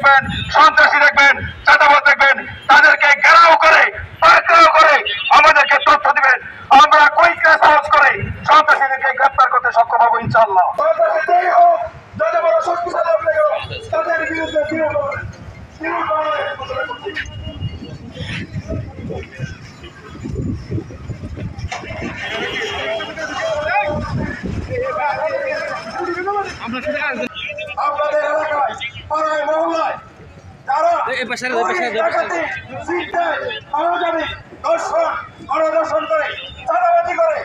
দেখবেন, সন্ত্রাসী দেখবেন, চাঁদাবাজ দেখবেন, তাদেরকে ঘেরাও করে পাকড়াও করে আমাদেরকে তথ্য দিবেন। আমরা কুইকরা সাহস করে সন্ত্রাসীদেরকে গ্রেপ্তার করতে সক্ষম হবো ইনশাআল্লাহ। যত বড় শক্তিশালী আপনি তাদের বিরুদ্ধে আপনাদের এলাকায় পাড়ায় মহল্লায় যারা দর্শন গণদর্শন করে চাঁদাবাজি করে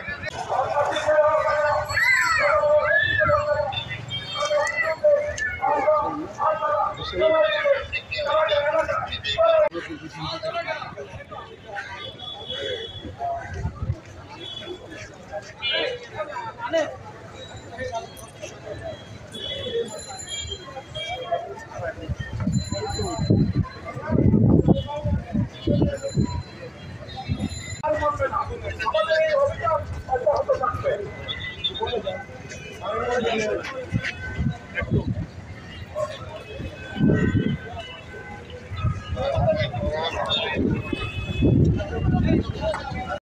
আমাদের এই অভিযান অব্যাহত থাকবে।